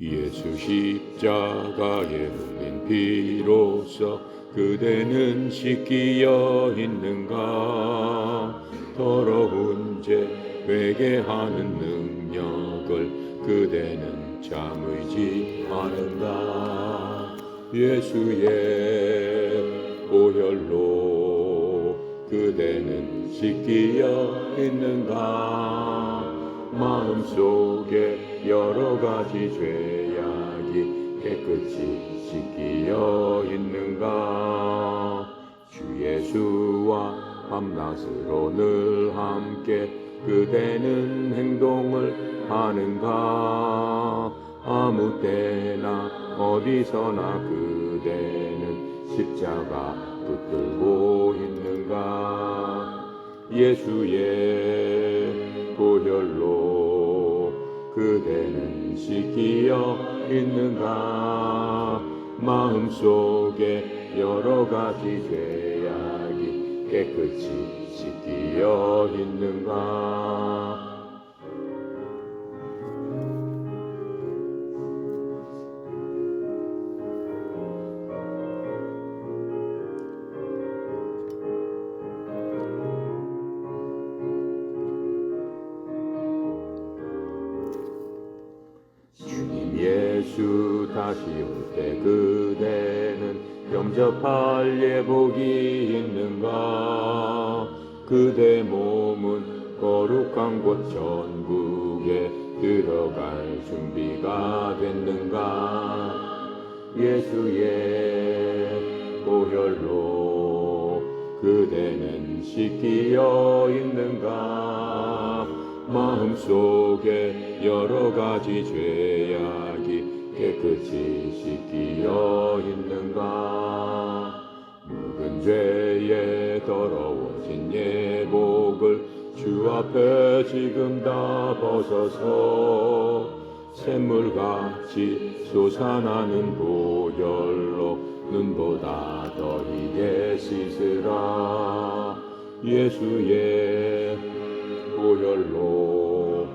예수 십자가에 흘린 피로써 그대는 씻기어 있는가? 더러운 죄 회개하는 능력을 그대는 참으지 않은가? 예수의 보혈로 그대는 씻기어 있는가? 마음속에 여러 가지 죄악이 깨끗이 씻기어 있는가? 주 예수와 밤낮으로 늘 함께 그대는 행동을 하는가? 아무 때나 어디서나 그대는 십자가 붙들고 있는가? 예수의 보혈로 그대는 씻기어 있는가? 마음속에 여러 가지 죄악이 깨끗이 씻기어 있는가? 예수 다시 올 때 그대는 영접할 예복이 있는가? 그대 몸은 거룩한 곳 천국에 들어갈 준비가 됐는가? 예수의 보혈로 그대는 씻기어 있는가? 마음속에 여러 가지 죄악이 깨끗이 씻기어 있는가? 묵은 죄에 더러워진 예복을 주 앞에 지금 다 벗어서 샘물같이 솟아나는 보혈로 눈보다 더 희게 씻으라. 예수의 보혈로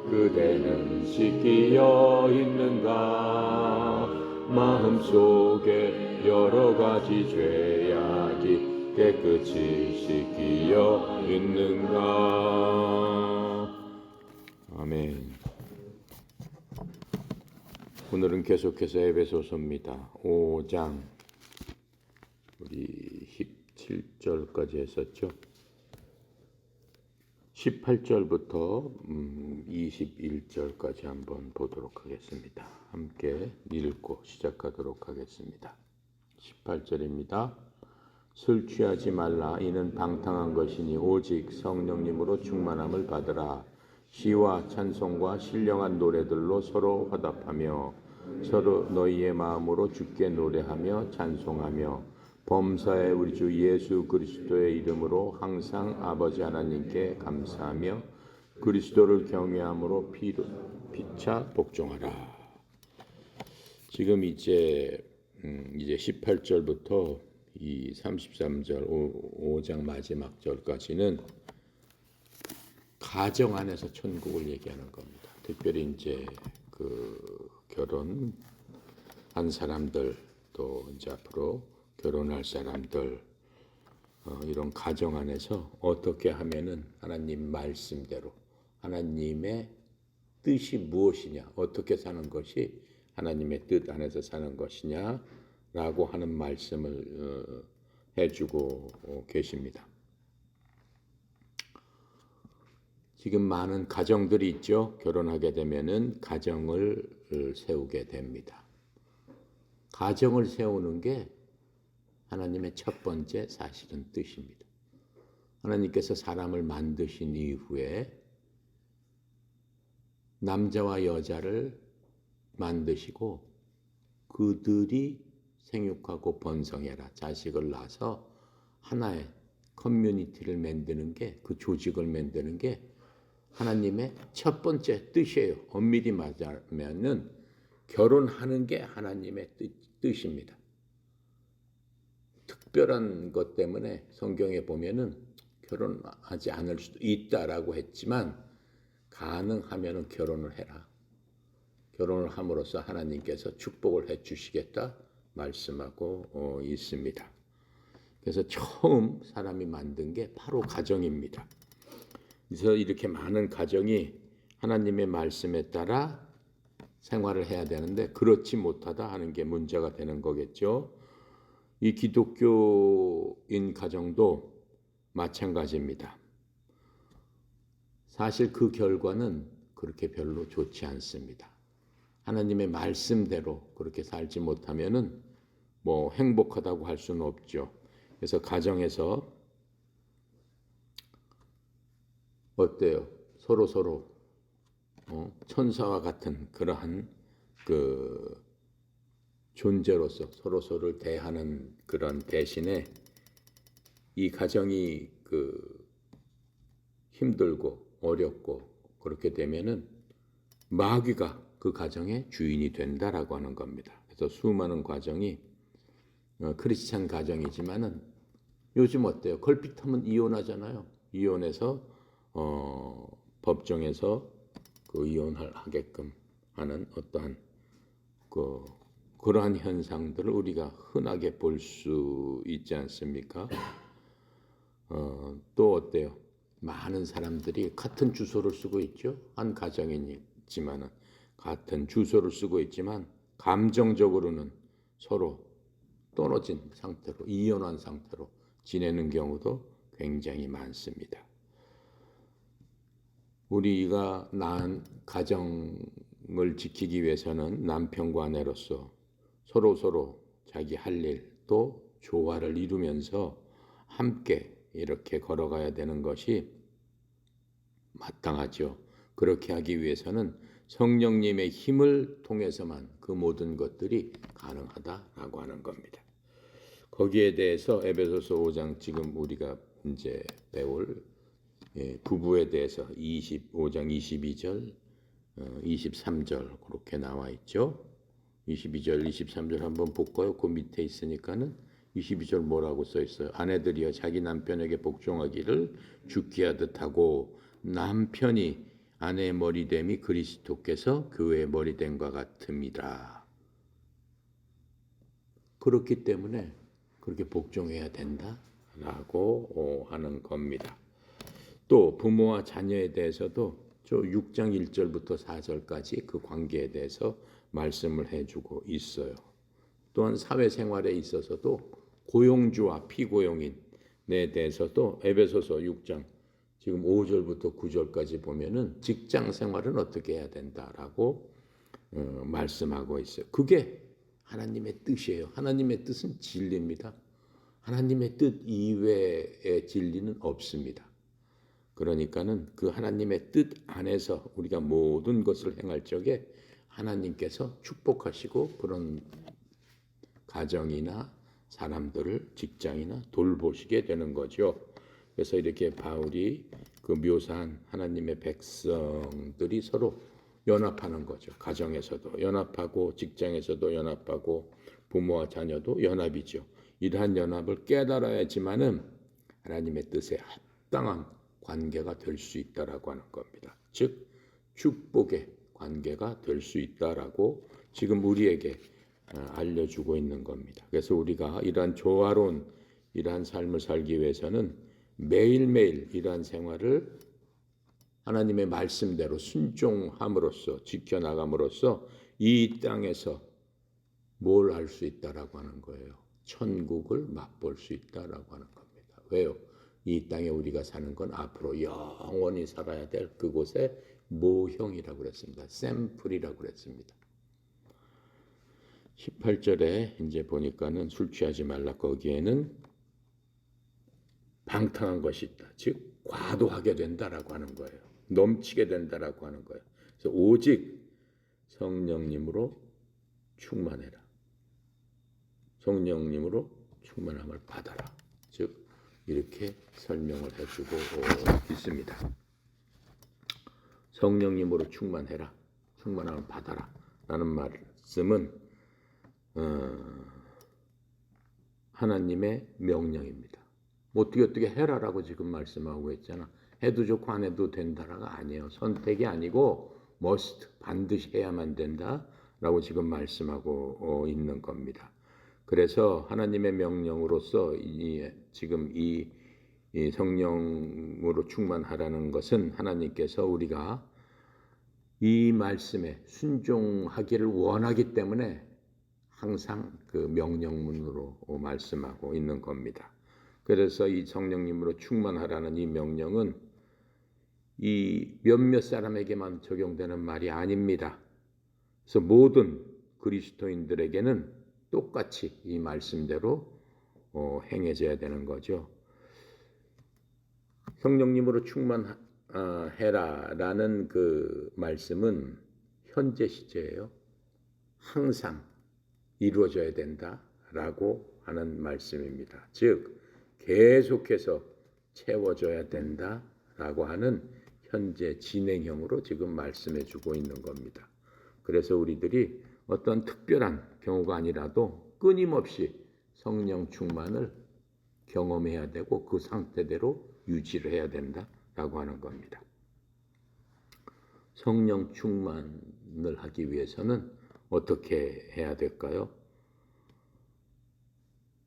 그대는 씻기어 있는가? 마음속에 여러 가지 죄악이 깨끗이 씻기어 있는가? 아멘. 오늘은 계속해서 에베소서입니다. 5장 우리 17절까지 했었죠. 18절부터 21절까지 한번 보도록 하겠습니다. 함께 읽고 시작하도록 하겠습니다. 18절입니다. 술 취하지 말라. 이는 방탕한 것이니 오직 성령님으로 충만함을 받으라. 시와 찬송과 신령한 노래들로 서로 화답하며 서로 너희의 마음으로 주께 노래하며 찬송하며 범사에 우리 주 예수 그리스도의 이름으로 항상 아버지 하나님께 감사하며 그리스도를 경외함으로 피차 복종하라. 지금 이제 18절부터 이 33절 5장 마지막 절까지는 가정 안에서 천국을 얘기하는 겁니다. 특별히 이제 그 결혼한 사람들 또 이제 앞으로 결혼할 사람들 이런 가정 안에서 어떻게 하면은 하나님 말씀대로 하나님의 뜻이 무엇이냐, 어떻게 사는 것이 하나님의 뜻 안에서 사는 것이냐라고 하는 말씀을 해주고 계십니다. 지금 많은 가정들이 있죠. 결혼하게 되면은 가정을 세우게 됩니다. 가정을 세우는 게 하나님의 첫 번째 사실은 뜻입니다. 하나님께서 사람을 만드신 이후에 남자와 여자를 만드시고 그들이 생육하고 번성해라. 자식을 낳아서 하나의 커뮤니티를 만드는 게, 그 조직을 만드는 게 하나님의 첫 번째 뜻이에요. 엄밀히 말하면은 결혼하는 게 하나님의 뜻입니다. 특별한 것 때문에 성경에 보면은 결혼하지 않을 수도 있다라고 했지만 가능하면은 결혼을 해라. 결혼을 함으로써 하나님께서 축복을 해 주시겠다 말씀하고 있습니다. 그래서 처음 사람이 만든 게 바로 가정입니다. 그래서 이렇게 많은 가정이 하나님의 말씀에 따라 생활을 해야 되는데 그렇지 못하다 하는 게 문제가 되는 거겠죠. 이 기독교인 가정도 마찬가지입니다. 사실 그 결과는 그렇게 별로 좋지 않습니다. 하나님의 말씀대로 그렇게 살지 못하면은 뭐 행복하다고 할 수는 없죠. 그래서 가정에서 어때요? 서로 천사와 같은 그러한 그 존재로서 서로를 대하는 그런 대신에 이 가정이 그 힘들고 어렵고 그렇게 되면은 마귀가 그 가정의 주인이 된다라고 하는 겁니다. 그래서 수많은 가정이 크리스찬 가정이지만은 요즘 어때요? 걸핏하면 이혼하잖아요. 이혼해서 법정에서 그 이혼을 하게끔 하는 어떠한 그러한 현상들을 우리가 흔하게 볼 수 있지 않습니까? 또 어때요? 많은 사람들이 같은 주소를 쓰고 있죠. 한 가정이지만은 같은 주소를 쓰고 있지만 감정적으로는 서로 떨어진 상태로 이혼한 상태로 지내는 경우도 굉장히 많습니다. 우리가 낳은 가정을 지키기 위해서는 남편과 아내로서 서로 자기 할 일 또 조화를 이루면서 함께 이렇게 걸어가야 되는 것이 마땅하죠. 그렇게 하기 위해서는 성령님의 힘을 통해서만 그 모든 것들이 가능하다라고 하는 겁니다. 거기에 대해서 에베소서 5장 지금 우리가 이제 배울 부부에 대해서 25장 22절, 23절 그렇게 나와 있죠. 22절, 23절 한번 볼까요? 그 밑에 있으니까는 22절 뭐라고 써 있어요? 아내들이여 자기 남편에게 복종하기를 죽게 하듯 하고 남편이 아내의 머리됨이 그리스도께서 교회의 머리됨과 같음이라. 그렇기 때문에 그렇게 복종해야 된다라고 하는 겁니다. 또 부모와 자녀에 대해서도 저 6장 1절부터 4절까지 그 관계에 대해서 말씀을 해주고 있어요. 또한 사회생활에 있어서도 고용주와 피고용인에 대해서도 에베소서 6장 지금 5절부터 9절까지 보면은 직장 생활은 어떻게 해야 된다라고 말씀하고 있어요. 그게 하나님의 뜻이에요. 하나님의 뜻은 진리입니다. 하나님의 뜻 이외의 진리는 없습니다. 그러니까는 그 하나님의 뜻 안에서 우리가 모든 것을 행할 적에 하나님께서 축복하시고 그런 가정이나 사람들을 직장이나 돌보시게 되는 거죠. 그래서 이렇게 바울이 그 묘사한 하나님의 백성들이 서로 연합하는 거죠. 가정에서도 연합하고 직장에서도 연합하고 부모와 자녀도 연합이죠. 이러한 연합을 깨달아야지만은 하나님의 뜻에 합당한 관계가 될 수 있다라고 하는 겁니다. 즉 축복의 관계가 될 수 있다라고 지금 우리에게 알려주고 있는 겁니다. 그래서 우리가 이러한 조화로운 이러한 삶을 살기 위해서는 매일매일 이러한 생활을 하나님의 말씀대로 순종함으로써 지켜나감으로써 이 땅에서 뭘 할 수 있다라고 하는 거예요. 천국을 맛볼 수 있다라고 하는 겁니다. 왜요? 이 땅에 우리가 사는 건 앞으로 영원히 살아야 될 그곳의 모형이라고 그랬습니다. 샘플이라고 그랬습니다. 18절에 이제 보니까는 술 취하지 말라 거기에는 방탕한 것이 있다. 즉 과도하게 된다라고 하는 거예요. 넘치게 된다라고 하는 거예요. 그래서 오직 성령님으로 충만해라. 성령님으로 충만함을 받아라. 즉 이렇게 설명을 해주고 있습니다. 성령님으로 충만해라. 충만함을 받아라. 라는 말씀은 하나님의 명령입니다. 어떻게 해라라고 지금 말씀하고 있잖아. 해도 좋고 안 해도 된다라가 아니에요. 선택이 아니고 must 반드시 해야만 된다라고 지금 말씀하고 있는 겁니다. 그래서 하나님의 명령으로서 지금 이 성령으로 충만하라는 것은 하나님께서 우리가 이 말씀에 순종하기를 원하기 때문에 항상 그 명령문으로 말씀하고 있는 겁니다. 그래서 이 성령님으로 충만하라는 이 명령은 이 몇몇 사람에게만 적용되는 말이 아닙니다. 그래서 모든 그리스도인들에게는 똑같이 이 말씀대로 행해져야 되는 거죠. 성령님으로 충만해라라는 그 말씀은 현재 시제예요. 항상 이루어져야 된다라고 하는 말씀입니다. 즉 계속해서 채워져야 된다라고 하는 현재 진행형으로 지금 말씀해주고 있는 겁니다. 그래서 우리들이 어떤 특별한 경우가 아니라도 끊임없이 성령 충만을 경험해야 되고 그 상태대로 유지를 해야 된다라고 하는 겁니다. 성령 충만을 하기 위해서는 어떻게 해야 될까요?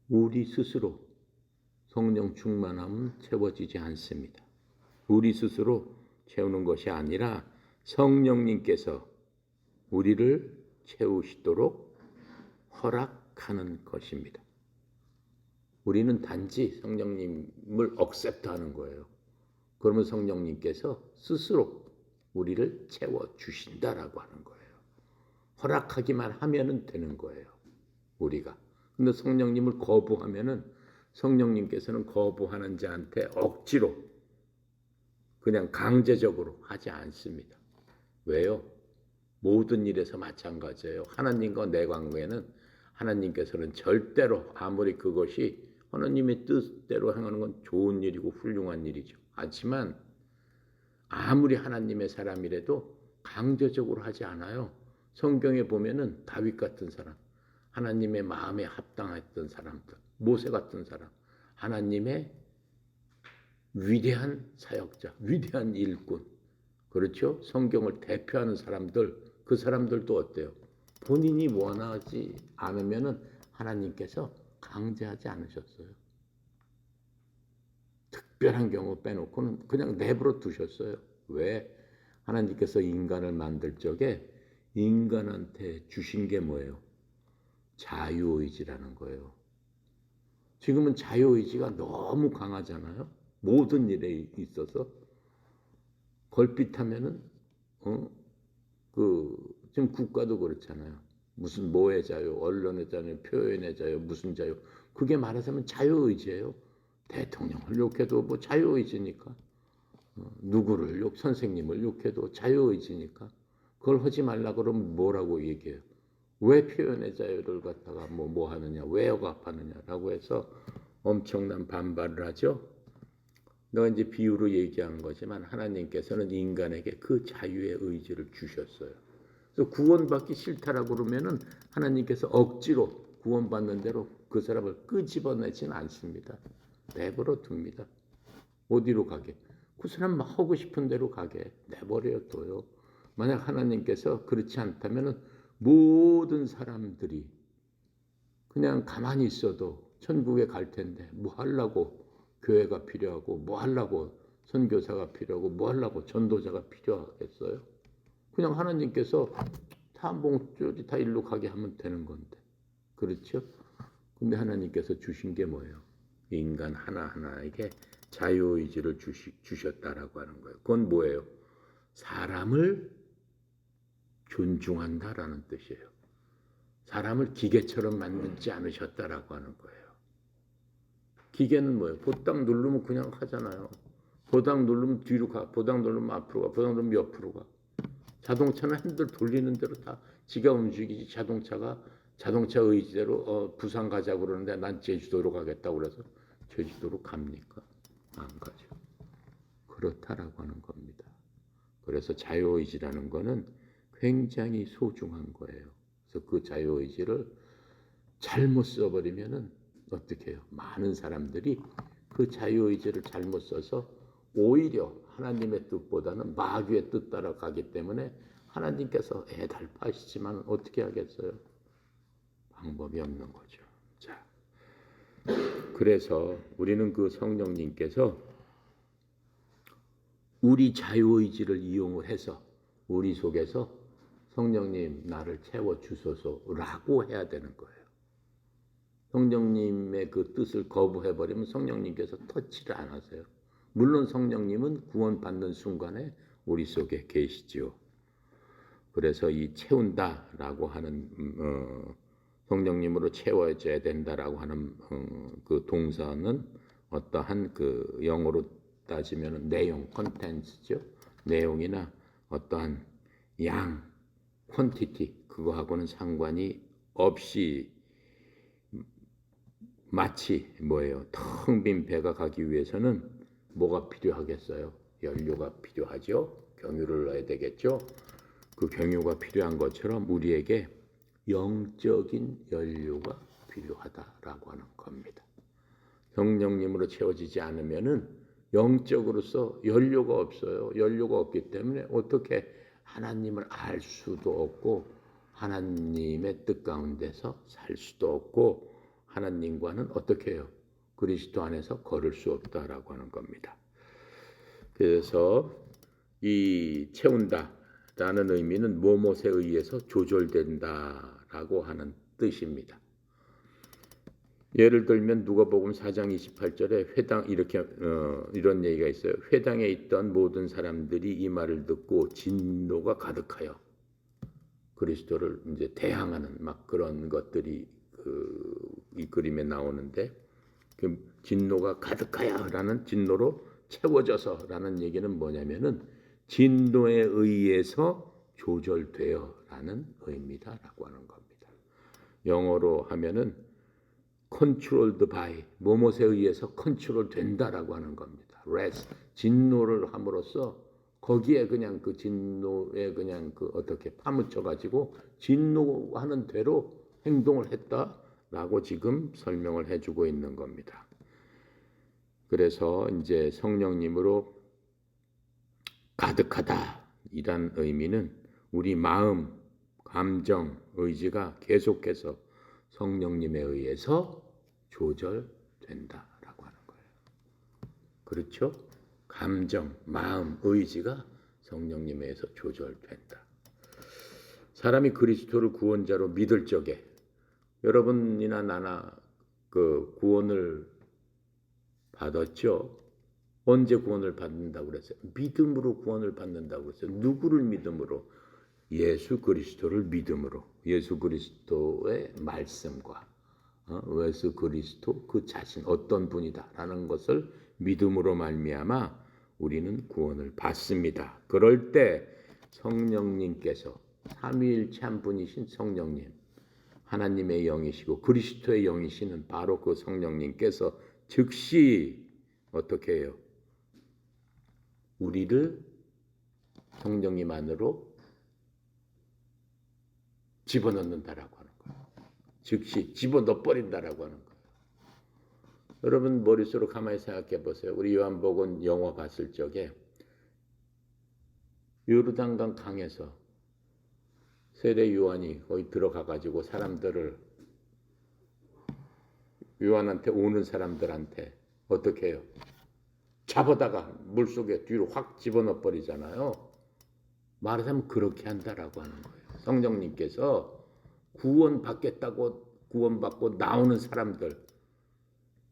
우리 스스로 성령 충만함은 채워지지 않습니다. 우리 스스로 채우는 것이 아니라 성령님께서 우리를 채우시도록 허락하는 것입니다. 우리는 단지 성령님을 억셉트하는 거예요. 그러면 성령님께서 스스로 우리를 채워주신다라고 하는 거예요. 허락하기만 하면 되는 거예요. 우리가. 근데 성령님을 거부하면은 성령님께서는 거부하는 자한테 억지로 그냥 강제적으로 하지 않습니다. 왜요? 모든 일에서 마찬가지예요. 하나님과 내 관계는 하나님께서는 절대로 아무리 그것이 하나님의 뜻대로 행하는 건 좋은 일이고 훌륭한 일이죠. 하지만 아무리 하나님의 사람이라도 강제적으로 하지 않아요. 성경에 보면은 다윗 같은 사람, 하나님의 마음에 합당했던 사람들, 모세 같은 사람, 하나님의 위대한 사역자, 위대한 일꾼, 그렇죠? 성경을 대표하는 사람들, 그 사람들도 어때요? 본인이 원하지 않으면은 하나님께서 강제하지 않으셨어요. 특별한 경우 빼놓고는 그냥 내버려 두셨어요. 왜? 하나님께서 인간을 만들 적에 인간한테 주신 게 뭐예요? 자유의지라는 거예요. 지금은 자유의지가 너무 강하잖아요. 모든 일에 있어서 걸핏하면은 지금 국가도 그렇잖아요. 무슨 뭐의 자유, 언론의 자유, 표현의 자유, 무슨 자유. 그게 말하자면 자유의지예요. 대통령을 욕해도 뭐 자유의지니까. 누구를 선생님을 욕해도 자유의지니까. 그걸 하지 말라 그러면 뭐라고 얘기해요? 왜 표현의 자유를 갖다가 뭐 하느냐, 왜 억압하느냐라고 해서 엄청난 반발을 하죠. 내가 이제 비유로 얘기한 거지만 하나님께서는 인간에게 그 자유의 의지를 주셨어요. 그래서 구원받기 싫다라고 그러면은 하나님께서 억지로 구원받는 대로 그 사람을 끄집어내지는 않습니다. 내버려 둡니다. 어디로 가게? 그 사람 하고 싶은 대로 가게 내버려 둬요. 만약 하나님께서 그렇지 않다면은 모든 사람들이 그냥 가만히 있어도 천국에 갈 텐데 뭐 하려고 교회가 필요하고 뭐 하려고 선교사가 필요하고 뭐 하려고 전도자가 필요하겠어요? 그냥 하나님께서 다 몽땅 다 일로 가게 하면 되는 건데. 그렇죠? 근데 하나님께서 주신 게 뭐예요? 인간 하나하나에게 자유의지를 주셨다라고 하는 거예요. 그건 뭐예요? 사람을 존중한다라는 뜻이에요. 사람을 기계처럼 만들지 않으셨다라고 하는 거예요. 기계는 뭐예요? 보딱 누르면 그냥 하잖아요. 보딱 누르면 뒤로 가, 보딱 누르면 앞으로 가, 보딱 누르면 옆으로 가. 자동차는 핸들 돌리는 대로 다 지가 움직이지. 자동차 의지대로 부산 가자고 그러는데 난 제주도로 가겠다고 그래서 제주도로 갑니까? 안 가죠. 그렇다라고 하는 겁니다. 그래서 자유의지라는 거는 굉장히 소중한 거예요. 그래서 그 자유의지를 잘못 써버리면은 어떻게 해요? 많은 사람들이 그 자유의지를 잘못 써서 오히려 하나님의 뜻보다는 마귀의 뜻 따라가기 때문에 하나님께서 애달파시지만 어떻게 하겠어요? 방법이 없는 거죠. 자, 그래서 우리는 그 성령님께서 우리 자유의지를 이용을 해서 우리 속에서 성령님 나를 채워주소서라고 해야 되는 거예요. 성령님의 그 뜻을 거부해버리면 성령님께서 터치를 안 하세요. 물론 성령님은 구원받는 순간에 우리 속에 계시지요. 그래서 이 채운다라고 하는 성령님으로 채워져야 된다라고 하는 그 동사는 어떠한 그 영어로 따지면 내용, 컨텐츠죠. 내용이나 어떠한 양, 퀀티티 그거하고는 상관이 없이 마치 뭐예요? 텅 빈 배가 가기 위해서는 뭐가 필요하겠어요? 연료가 필요하죠. 경유를 넣어야 되겠죠. 그 경유가 필요한 것처럼 우리에게 영적인 연료가 필요하다라고 하는 겁니다. 성령님으로 채워지지 않으면은 영적으로서 연료가 없어요. 연료가 없기 때문에 어떻게 하나님을 알 수도 없고 하나님의 뜻 가운데서 살 수도 없고 하나님과는 어떻게 해요? 그리스도 안에서 걸을 수 없다라고 하는 겁니다. 그래서 이 채운다라는 의미는 뭐뭇에 의해서 조절된다라고 하는 뜻입니다. 예를 들면 누가복음 4장 28절에 회당 이렇게 이런 얘기가 있어요. 회당에 있던 모든 사람들이 이 말을 듣고 진노가 가득하여 그리스도를 이제 대항하는 막 그런 것들이 이 그림에 나오는데 그 진노가 가득하여라는 진노로 채워져서라는 얘기는 뭐냐면은 진노에 의해서 조절되어라는 의미다라고 하는 겁니다. 영어로 하면은 controlled by 뭐뭇에 의해서 컨트롤 된다라고 하는 겁니다. wrath 진노를 함으로써 거기에 그냥 그 진노에 그냥 그 어떻게 파묻혀 가지고 진노하는 대로 행동을 했다라고 지금 설명을 해주고 있는 겁니다. 그래서 이제 성령님으로 가득하다 이란 의미는 우리 마음, 감정, 의지가 계속해서 성령님에 의해서 조절된다라고 하는 거예요. 그렇죠? 감정, 마음, 의지가 성령님에 의해서 조절된다. 사람이 그리스도를 구원자로 믿을 적에 여러분이나 나나 그 구원을 받았죠? 언제 구원을 받는다고 그랬어요? 믿음으로 구원을 받는다고 그랬어요. 누구를 믿음으로? 예수 그리스도를 믿음으로. 예수 그리스도의 말씀과 예수 그리스도 그 자신 어떤 분이다라는 것을 믿음으로 말미암아 우리는 구원을 받습니다. 그럴 때 성령님께서 삼위일체 한 분이신 성령님 하나님의 영이시고 그리스도의 영이시는 바로 그 성령님께서 즉시 어떻게 해요? 우리를 성령님 안으로 집어넣는다라고 하는 거예요. 즉시 집어넣어 버린다라고 하는 거예요. 여러분 머릿속으로 가만히 생각해 보세요. 우리 요한복음 영화 봤을 적에 요르단강 강에서 세례 요한이 거기 들어가 가지고 사람들을 요한한테 오는 사람들한테 어떻게 해요? 잡아다가 물속에 뒤로 확 집어넣어 버리잖아요. 말하자면 그렇게 한다라고 하는 거예요. 성령님께서 구원받겠다고 구원받고 나오는 사람들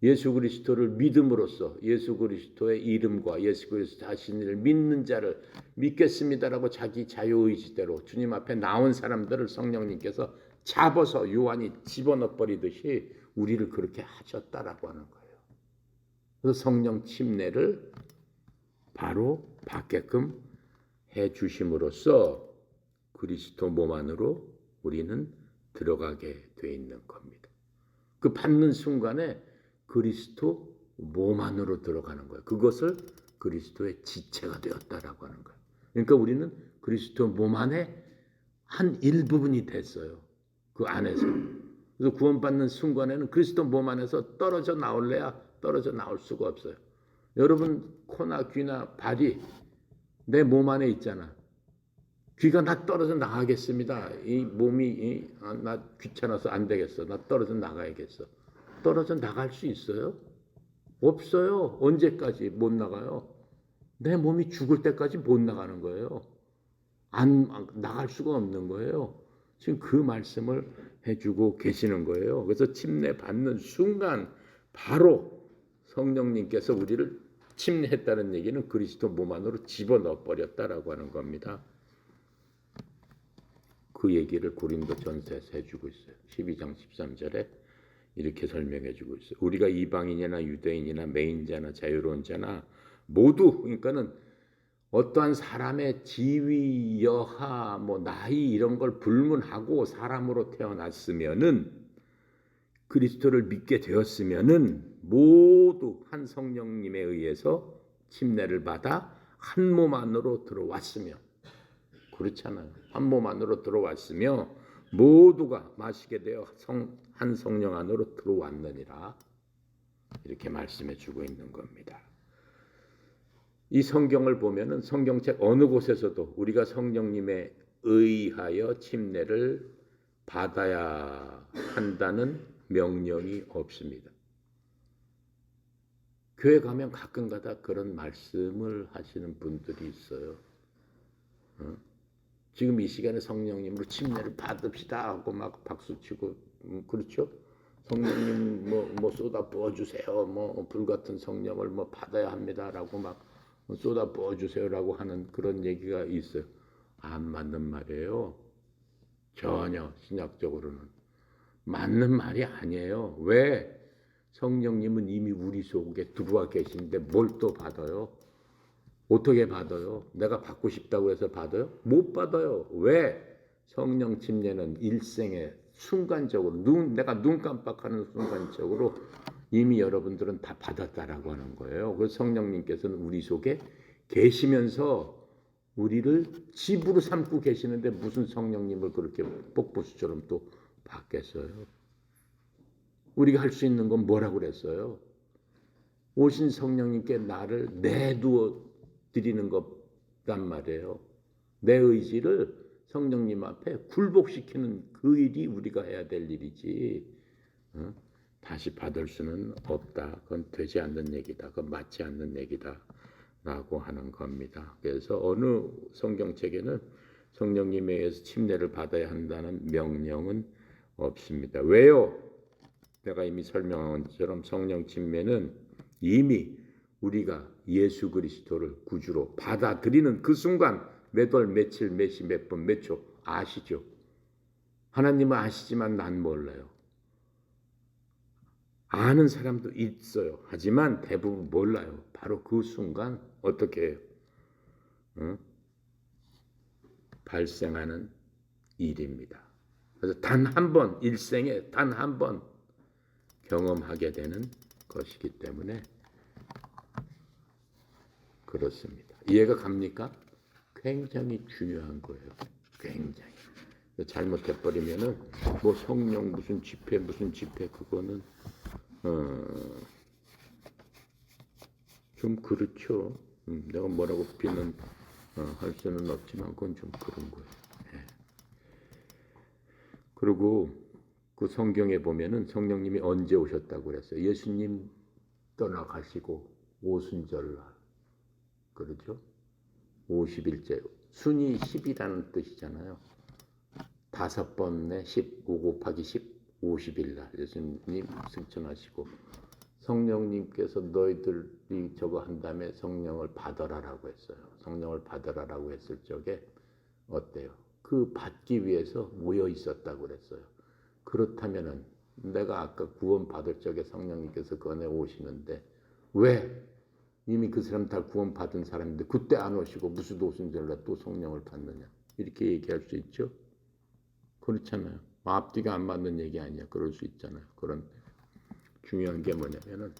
예수 그리스도를 믿음으로써 예수 그리스도의 이름과 예수 그리스도 자신을 믿는 자를 믿겠습니다라고 자기 자유의지대로 주님 앞에 나온 사람들을 성령님께서 잡아서 요한이 집어넣어 버리듯이 우리를 그렇게 하셨다라고 하는 거예요. 그래서 성령 침례를 바로 받게끔 해 주심으로써 그리스도 몸 안으로 우리는 들어가게 돼 있는 겁니다. 그 받는 순간에 그리스도 몸 안으로 들어가는 거예요. 그것을 그리스도의 지체가 되었다라고 하는 거예요. 그러니까 우리는 그리스도 몸 안에 한 일부분이 됐어요. 그 안에서. 그래서 구원받는 순간에는 그리스도 몸 안에서 떨어져 나올래야 떨어져 나올 수가 없어요. 여러분 코나 귀나 발이 내 몸 안에 있잖아. 귀가 나 떨어져 나가겠습니다. 이 몸이 나 귀찮아서 안 되겠어. 나 떨어져 나가야겠어. 떨어져 나갈 수 있어요? 없어요. 언제까지 못 나가요? 내 몸이 죽을 때까지 못 나가는 거예요. 안 나갈 수가 없는 거예요. 지금 그 말씀을 해주고 계시는 거예요. 그래서 침례 받는 순간 바로 성령님께서 우리를 침례했다는 얘기는 그리스도 몸 안으로 집어넣어 버렸다라고 하는 겁니다. 그 얘기를 고린도전서에서 해주고 있어요. 12장 13절에 이렇게 설명해주고 있어요. 우리가 이방인이나 유대인이나 매인자나 자유로운 자나 모두, 그러니까는 어떠한 사람의 지위, 여하, 나이 이런 걸 불문하고 사람으로 태어났으면은, 그리스도를 믿게 되었으면은 모두 한 성령님에 의해서 침례를 받아 한 몸 안으로 들어왔으며, 그렇잖아요. 한 몸 안으로 들어왔으며 모두가 마시게 되어 한 성령 안으로 들어왔느니라. 이렇게 말씀해 주고 있는 겁니다. 이 성경을 보면은 성경책 어느 곳에서도 우리가 성령님에 의하여 침례를 받아야 한다는 명령이 없습니다. 교회 가면 가끔가다 그런 말씀을 하시는 분들이 있어요. 지금 이 시간에 성령님으로 침례를 받읍시다 하고 막 박수치고, 그렇죠? 성령님 쏟아 부어주세요. 불같은 성령을 받아야 합니다라고 막 쏟아 부어주세요라고 하는 그런 얘기가 있어요. 안 맞는 말이에요. 전혀 신약적으로는 맞는 말이 아니에요. 왜? 성령님은 이미 우리 속에 들어와 계신데 뭘 또 받아요? 어떻게 받아요? 내가 받고 싶다고 해서 받아요? 못 받아요. 왜? 성령 침례는 일생에 순간적으로 내가 눈 깜빡하는 순간적으로 이미 여러분들은 다 받았다라고 하는 거예요. 그래서 성령님께서는 우리 속에 계시면서 우리를 집으로 삼고 계시는데 무슨 성령님을 그렇게 복부수처럼 또 받겠어요? 우리가 할 수 있는 건 뭐라고 그랬어요? 오신 성령님께 나를 내두어 드리는 것단 말이에요. 내 의지를 성령님 앞에 굴복시키는 그 일이 우리가 해야 될 일이지, 다시 받을 수는 없다. 그건 되지 않는 얘기다. 그건 맞지 않는 얘기다 라고 하는 겁니다. 그래서 어느 성경책에는 성령님에 의해서 침례를 받아야 한다는 명령은 없습니다. 왜요? 내가 이미 설명한 것처럼 성령 침례는 이미 우리가 예수 그리스도를 구주로 받아들이는 그 순간, 몇 월, 며칠, 몇 시, 몇 분, 몇 초 아시죠? 하나님은 아시지만 난 몰라요. 아는 사람도 있어요. 하지만 대부분 몰라요. 바로 그 순간 어떻게 해요? 발생하는 일입니다. 그래서 단 한 번, 일생에 단 한 번 경험하게 되는 것이기 때문에 그렇습니다. 이해가 갑니까? 굉장히 중요한 거예요. 굉장히. 잘못해버리면은 성령 무슨 집회 그거는 좀 그렇죠. 내가 뭐라고 비는 할 수는 없지만 그건 좀 그런 거예요. 예. 그리고 그 성경에 보면은 성령님이 언제 오셨다고 그랬어요? 예수님 떠나가시고 오순절날, 그렇죠? 50일째, 순이 10이라는 뜻이잖아요. 5번에 15 곱하기 10, 50일 날 예수님 승천하시고 성령님께서 너희들이 저거 한 다음에 성령을 받아라라고 했어요. 성령을 받아라라고 했을 적에 어때요? 그 받기 위해서 모여 있었다고 그랬어요. 그렇다면은 내가 아까 구원 받을 적에 성령님께서 그 안에 오시는데 왜 이미 그 사람 다 구원 받은 사람인데 그때 안 오시고 무슨 오순절날 또 성령을 받느냐, 이렇게 얘기할 수 있죠. 그렇잖아요. 앞뒤가 안 맞는 얘기 아니야. 그럴 수 있잖아요. 그런 중요한 게 뭐냐면은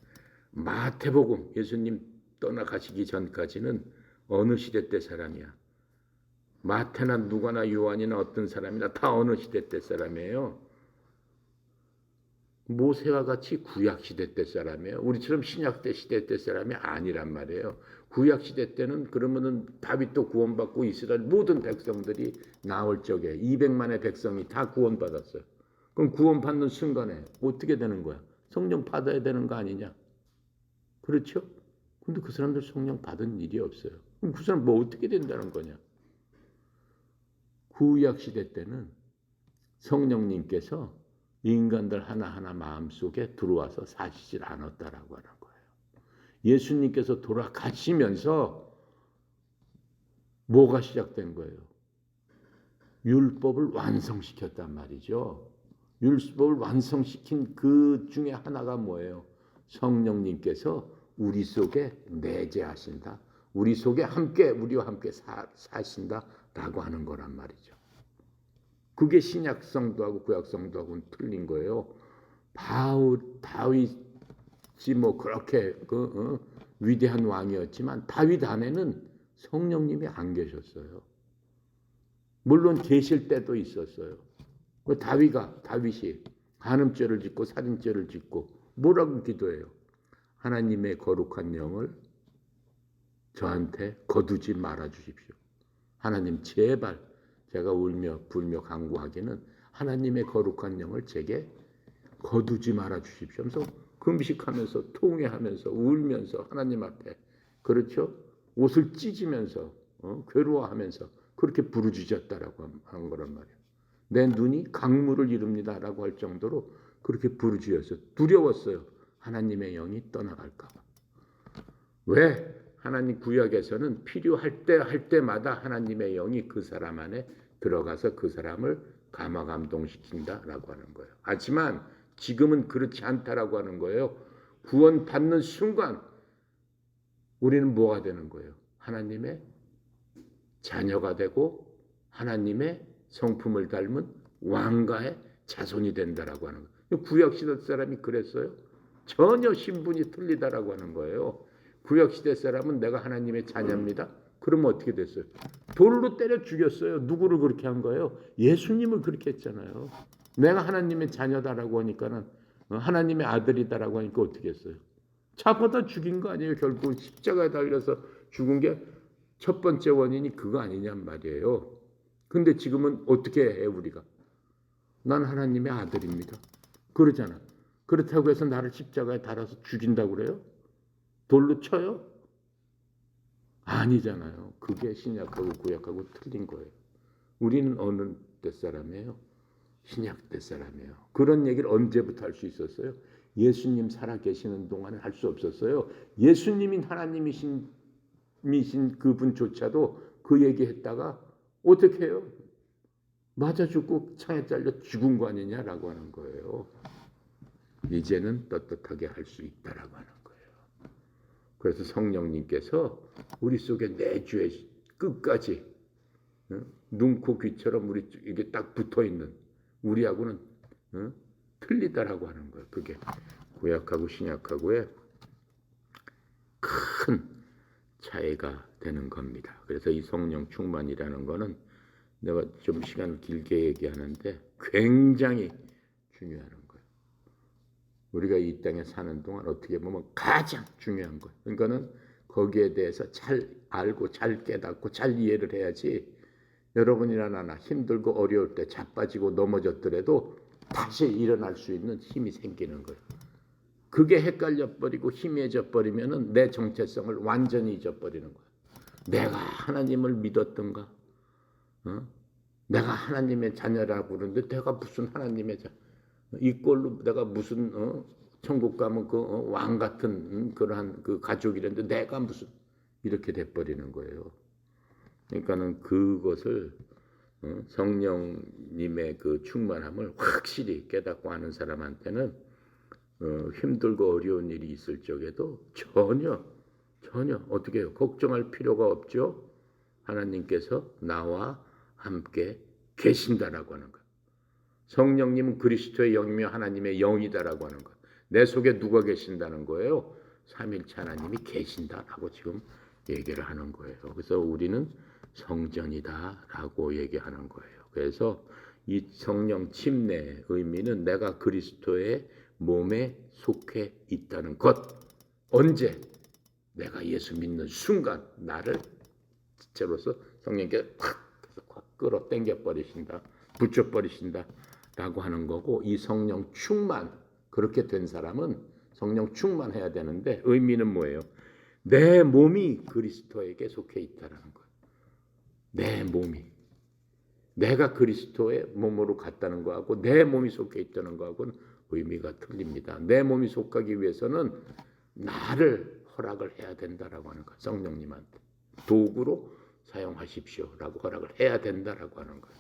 마태복음, 예수님 떠나가시기 전까지는 어느 시대 때 사람이야? 마태나 누가나 요한이나 어떤 사람이나 다 어느 시대 때 사람이에요? 모세와 같이 구약 시대 때 사람이에요. 우리처럼 신약 때 시대 때 사람이 아니란 말이에요. 구약 시대 때는 그러면은 다윗도 구원받고 이스라엘 모든 백성들이 나올 적에 200만의 백성이 다 구원받았어요. 그럼 구원받는 순간에 어떻게 되는 거야? 성령 받아야 되는 거 아니냐? 그렇죠? 근데 그 사람들 성령 받은 일이 없어요. 그럼 그 사람 뭐 어떻게 된다는 거냐? 구약 시대 때는 성령님께서 인간들 하나하나 마음속에 들어와서 사시질 않았다라고 하는 거예요. 예수님께서 돌아가시면서 뭐가 시작된 거예요? 율법을 완성시켰단 말이죠. 율법을 완성시킨 그 중에 하나가 뭐예요? 성령님께서 우리 속에 내재하신다. 우리 속에 함께 우리와 함께 사신다라고 하는 거란 말이죠. 그게 신약성도하고 구약성도하고는 틀린 거예요. 다윗이 뭐 그렇게 위대한 왕이었지만 다윗 안에는 성령님이 안 계셨어요. 물론 계실 때도 있었어요. 다윗이 간음죄를 짓고 살인죄를 짓고 뭐라고 기도해요? 하나님의 거룩한 영을 저한테 거두지 말아 주십시오. 하나님 제발 제가 울며 불며 간구하기는 하나님의 거룩한 영을 제게 거두지 말아 주십시오. 하면서 금식하면서 통회하면서 울면서 하나님 앞에 그렇죠? 옷을 찢으면서 괴로워하면서 그렇게 부르짖었다라고 한 거란 말이에요. 내 눈이 강물을 이룹니다라고 할 정도로 그렇게 부르짖었어요. 두려웠어요. 하나님의 영이 떠나갈까 봐. 왜? 하나님 구약에서는 필요할 때 할 때마다 하나님의 영이 그 사람 안에 들어가서 그 사람을 감화감동시킨다라고 하는 거예요. 하지만 지금은 그렇지 않다라고 하는 거예요. 구원받는 순간 우리는 뭐가 되는 거예요? 하나님의 자녀가 되고 하나님의 성품을 닮은 왕가의 자손이 된다라고 하는 거예요. 구약시대 사람이 그랬어요? 전혀 신분이 틀리다라고 하는 거예요. 구약시대 사람은 내가 하나님의 자녀입니다. 그러면 어떻게 됐어요? 돌로 때려 죽였어요. 누구를 그렇게 한 거예요? 예수님을 그렇게 했잖아요. 내가 하나님의 자녀다라고 하니까는 하나님의 아들이다라고 하니까 어떻게 했어요? 잡아다 죽인 거 아니에요? 결국 십자가에 달려서 죽은 게 첫 번째 원인이 그거 아니냔 말이에요. 근데 지금은 어떻게 해 우리가? 난 하나님의 아들입니다. 그러잖아. 그렇다고 해서 나를 십자가에 달아서 죽인다고 그래요? 돌로 쳐요? 아니잖아요. 그게 신약하고 구약하고 틀린 거예요. 우리는 어느 때 사람이에요? 신약 때 사람이에요. 그런 얘기를 언제부터 할 수 있었어요? 예수님 살아계시는 동안에 할 수 없었어요. 예수님이 하나님이신 그분조차도 그 얘기했다가 어떻게 해요? 맞아 죽고 창에 잘려 죽은 거 아니냐라고 하는 거예요. 이제는 떳떳하게 할 수 있다라고 하는 거예요. 그래서 성령님께서 우리 속에 내주의 끝까지 눈, 코, 귀처럼 우리 이게 딱 붙어 있는 우리하고는 틀리다라고 하는 거예요. 그게 구약하고 신약하고의 큰 차이가 되는 겁니다. 그래서 이 성령 충만이라는 거는 내가 좀 시간 길게 얘기하는데 굉장히 중요한 거예요. 우리가 이 땅에 사는 동안 어떻게 보면 가장 중요한 거예요. 그러니까는 거기에 대해서 잘 알고 잘 깨닫고 잘 이해를 해야지 여러분이나 나나 힘들고 어려울 때 자빠지고 넘어졌더라도 다시 일어날 수 있는 힘이 생기는 거예요. 그게 헷갈려 버리고 희미해져 버리면은 내 정체성을 완전히 잊어버리는 거예요. 내가 하나님을 믿었던가? 내가 하나님의 자녀라고 그러는데 내가 무슨 하나님의 자녀? 이꼴로 내가 무슨 천국 가면 그 왕 같은 그러한 그 가족이랬는데 내가 무슨 이렇게 돼 버리는 거예요. 그러니까는 그것을 성령님의 그 충만함을 확실히 깨닫고 하는 사람한테는 힘들고 어려운 일이 있을 적에도 전혀 어떻게 해요? 걱정할 필요가 없죠. 하나님께서 나와 함께 계신다라고 하는 것. 성령님은 그리스도의 영이며 하나님의 영이다라고 하는 것. 내 속에 누가 계신다는 거예요? 삼일체 하나님이 계신다라고 지금 얘기를 하는 거예요. 그래서 우리는 성전이다라고 얘기하는 거예요. 그래서 이 성령 침례의 의미는 내가 그리스도의 몸에 속해 있다는 것. 언제? 내가 예수 믿는 순간 나를 지체로서 성령께서 확 끌어 당겨 버리신다, 붙여 버리신다 라고 하는 거고, 이 성령 충만, 그렇게 된 사람은 성령 충만해야 되는데, 의미는 뭐예요? 내 몸이 그리스도에게 속해 있다라는 거예요. 내 몸이, 내가 그리스도의 몸으로 갔다는 거하고 내 몸이 속해 있다는 거하고는 의미가 틀립니다. 내 몸이 속하기 위해서는 나를 허락을 해야 된다라고 하는 거예요. 성령님한테 도구로 사용하십시오라고 허락을 해야 된다라고 하는 거예요.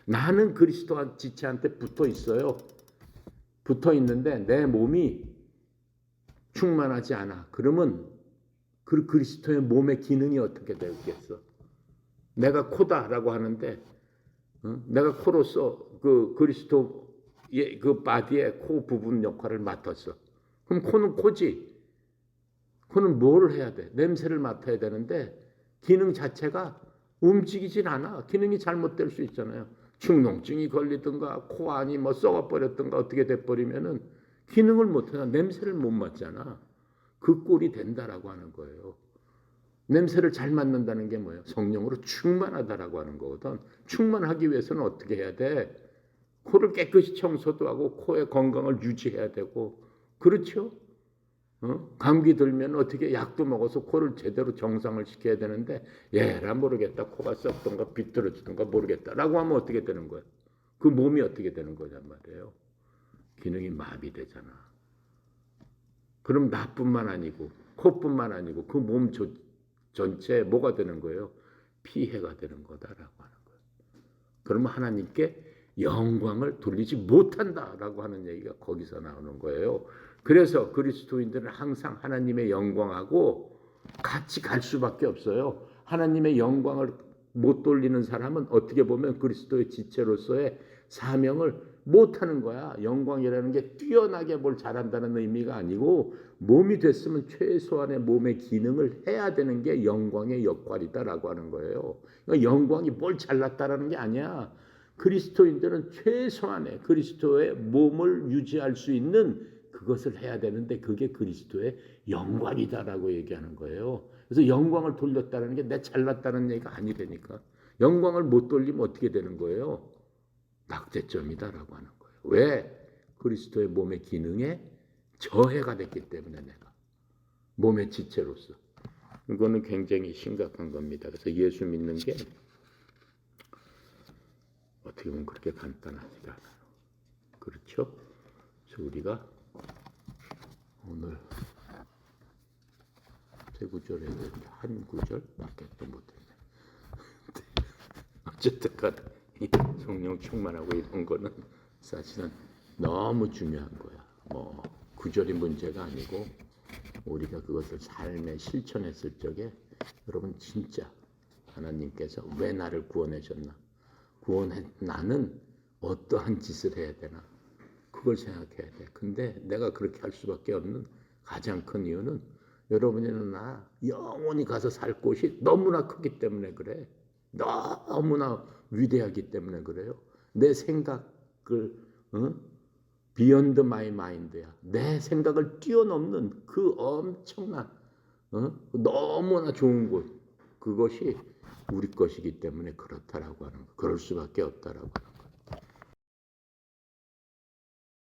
나는 그리스도 지체한테 붙어 있어요. 붙어 있는데 내 몸이 충만하지 않아. 그러면 그 그리스도의 몸의 기능이 어떻게 되겠어? 내가 코다라고 하는데, 내가 코로서 그 그리스도의 그 바디의 코 부분 역할을 맡았어. 그럼 코는 코지. 코는 뭘 해야 돼? 냄새를 맡아야 되는데 기능 자체가 움직이진 않아. 기능이 잘못될 수 있잖아요. 축농증이 걸리든가 코 안이 뭐 썩어버렸든가 어떻게 돼버리면은 기능을 못하잖아. 냄새를 못 맡잖아. 그 꼴이 된다라고 하는 거예요. 냄새를 잘 맡는다는 게 뭐예요? 성령으로 충만하다라고 하는 거거든. 충만하기 위해서는 어떻게 해야 돼? 코를 깨끗이 청소도 하고 코의 건강을 유지해야 되고, 그렇죠? 감기 들면 어떻게 약도 먹어서 코를 제대로 정상을 시켜야 되는데, 얘라 모르겠다, 코가 썩던가 비뚤어지던가 모르겠다라고 하면 어떻게 되는 거야? 그 몸이 어떻게 되는 거냔 말이에요. 기능이 마비되잖아. 그럼 나뿐만 아니고 코뿐만 아니고 그 몸 전체에 뭐가 되는 거예요? 피해가 되는 거다라고 하는 거예요. 그러면 하나님께 영광을 돌리지 못한다라고 하는 얘기가 거기서 나오는 거예요. 그래서 그리스도인들은 항상 하나님의 영광하고 같이 갈 수밖에 없어요. 하나님의 영광을 못 돌리는 사람은 어떻게 보면 그리스도의 지체로서의 사명을 못하는 거야. 영광이라는 게 뛰어나게 뭘 잘한다는 의미가 아니고, 몸이 됐으면 최소한의 몸의 기능을 해야 되는 게 영광의 역할이다라고 하는 거예요. 그러니까 영광이 뭘 잘났다라는 게 아니야. 그리스도인들은 최소한의 그리스도의 몸을 유지할 수 있는 그것을 해야 되는데, 그게 그리스도의 영광이다라고 얘기하는 거예요. 그래서 영광을 돌렸다는 게 내 잘났다는 얘기가 아니라니까. 영광을 못 돌리면 어떻게 되는 거예요? 낙제점이다라고 하는 거예요. 왜? 그리스도의 몸의 기능에 저해가 됐기 때문에, 내가 몸의 지체로서. 이거는 굉장히 심각한 겁니다. 그래서 예수 믿는 게 어떻게 보면 그렇게 간단하지가 않아요. 그렇죠? 그래서 우리가 오늘 세 구절에 한 구절밖에 또 못했네. 어쨌든 간에 성령 충만하고 이런 거는 사실은 너무 중요한 거야. 뭐 구절이 문제가 아니고, 우리가 그것을 삶에 실천했을 적에 여러분 진짜 하나님께서 왜 나를 구원하셨나? 나는 어떠한 짓을 해야 되나? 그걸 생각해야 돼. 근데 내가 그렇게 할 수밖에 없는 가장 큰 이유는 여러분이나 영원히 가서 살 곳이 너무나 크기 때문에 그래. 너무나 위대하기 때문에 그래요. 내 생각을 beyond my mind야. 내 생각을 뛰어넘는 그 엄청난 너무나 좋은 곳, 그것이 우리 것이기 때문에 그렇다라고 하는 거. 그럴 수밖에 없다라고 하는 거.